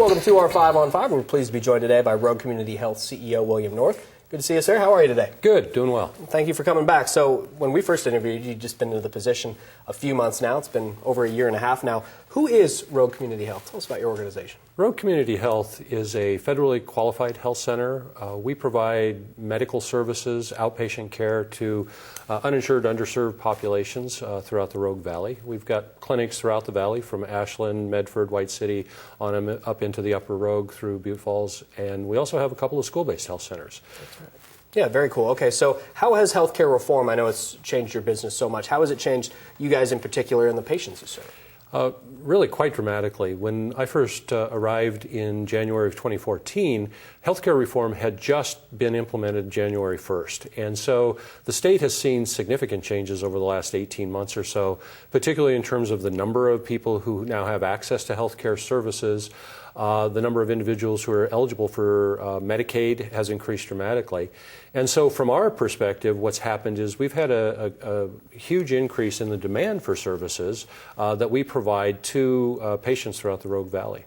Welcome to our 5 on 5. We're pleased to be joined today by Rogue Community Health CEO William North. Good to see you, sir. How are you today? Good, doing well. Thank you for coming back. So when we first interviewed you, you'd just been into the position a few months now. It's been over a year and a half now. Who is Rogue Community Health? Tell us about your organization. Rogue Community Health is a federally qualified health center. We provide medical services, outpatient care to uninsured, underserved populations throughout the Rogue Valley. We've got clinics throughout the valley from Ashland, Medford, White City, on up into the Upper Rogue through Butte Falls, and we also have a couple of school-based health centers. That's right. Yeah, very cool. Okay, so how has healthcare reform, I know it's changed your business so much, how has it changed you guys in particular and the patients you serve? Really quite dramatically. When I first arrived in January of 2014, healthcare reform had just been implemented January 1st. And so the state has seen significant changes over the last 18 months or so, particularly in terms of the number of people who now have access to healthcare services. The number of individuals who are eligible for Medicaid has increased dramatically. And so from our perspective, what's happened is we've had a huge increase in the demand for services that we provide to patients throughout the Rogue Valley.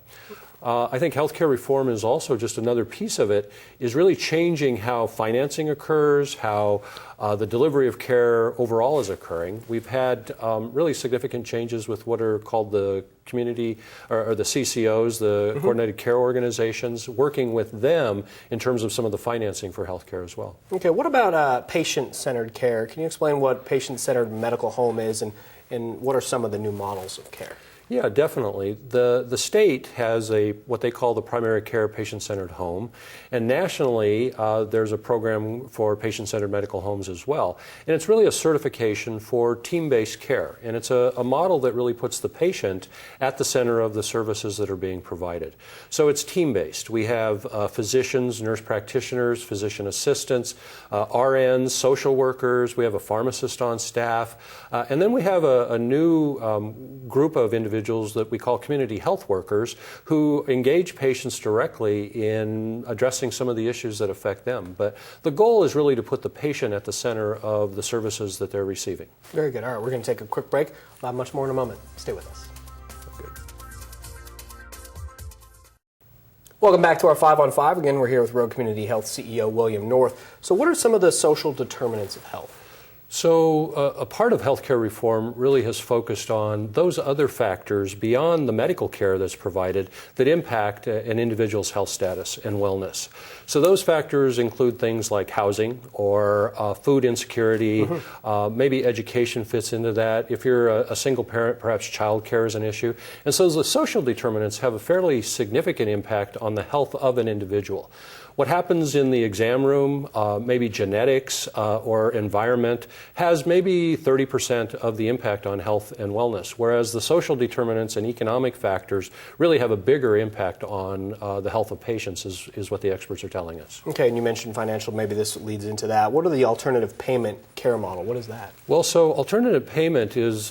I think healthcare reform is also just another piece of it, is really changing how financing occurs, how the delivery of care overall is occurring. We've had really significant changes with what are called the community, or the CCOs, the Coordinated Care Organizations, working with them in terms of some of the financing for healthcare as well. Okay, what about patient-centered care? Can you explain what patient-centered medical home is and what are some of the new models of care? Yeah, definitely. The state has what they call the primary care patient-centered home, and nationally there's a program for patient-centered medical homes as well. And it's really a certification for team-based care, and it's a model that really puts the patient at the center of the services that are being provided. So it's team-based. We have physicians, nurse practitioners, physician assistants, RNs, social workers. We have a pharmacist on staff, and then we have a new group of individuals that we call community health workers who engage patients directly in addressing some of the issues that affect them. But the goal is really to put the patient at the center of the services that they're receiving. Very good. All right, we're going to take a quick break. We'll have much more in a moment. Stay with us. Good. Welcome back to our 5 on 5. Again, we're here with Rogue Community Health CEO William North. So what are some of the social determinants of health? So a part of healthcare reform really has focused on those other factors beyond the medical care that's provided that impact an individual's health status and wellness. So those factors include things like housing or food insecurity, maybe education fits into that. If you're a single parent, perhaps child care is an issue. And so the social determinants have a fairly significant impact on the health of an individual. What happens in the exam room, maybe genetics or environment, has maybe 30% of the impact on health and wellness, whereas the social determinants and economic factors really have a bigger impact on the health of patients, is what the experts are telling us. Okay, and you mentioned financial, maybe this leads into that. What are the alternative payment care model? What is that? Well, so alternative payment is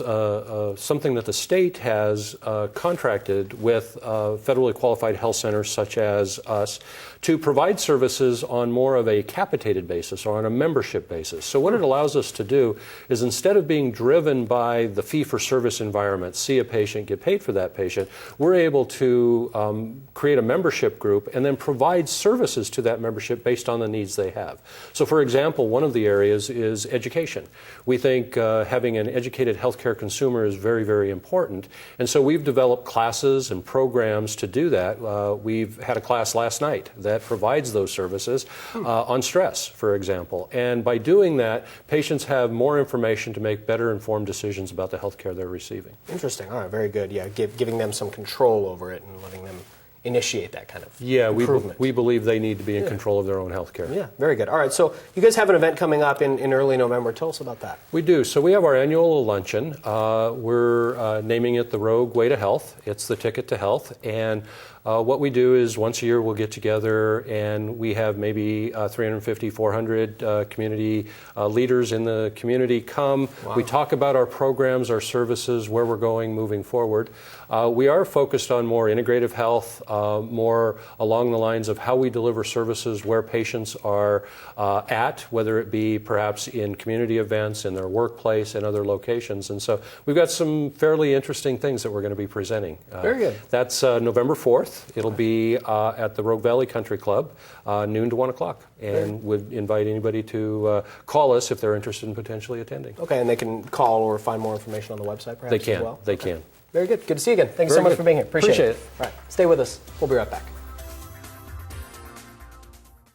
something that the state has contracted with federally qualified health centers such as us to provide services on more of a capitated basis or on a membership basis. So what it allows us to do is, instead of being driven by the fee-for-service environment, see a patient, get paid for that patient, we're able to create a membership group and then provide services to that membership based on the needs they have. So for example, one of the areas is education. We think having an educated healthcare consumer is very, very important. And so we've developed classes and programs to do that. We've had a class last night that provides those services on stress, for example. And by doing that, patients have more information to make better informed decisions about the health care they're receiving. Interesting. All right, very good. Yeah, giving them some control over it and letting them initiate that kind of improvement. We believe they need to be in control of their own health care. Yeah, very good. All right, so you guys have an event coming up in early November. Tell us about that. We do. So we have our annual luncheon. We're naming it the Rogue Way to Health. It's the ticket to health. And what we do is once a year we'll get together and we have maybe 350, 400 community leaders in the community come. Wow. We talk about our programs, our services, where we're going moving forward. We are focused on more integrative health, more along the lines of how we deliver services where patients are at, whether it be perhaps in community events, in their workplace, and other locations. And so we've got some fairly interesting things that we're going to be presenting. Very good. That's November 4th. It'll be at the Rogue Valley Country Club, noon to 1 o'clock. And would invite anybody to call us if they're interested in potentially attending. Okay, and they can call or find more information on the website perhaps They can. as well? They Okay. can. Very good. Good to see you again. Thanks so Very much good. for being here. Appreciate it. it. All right, stay with us. We'll be right back.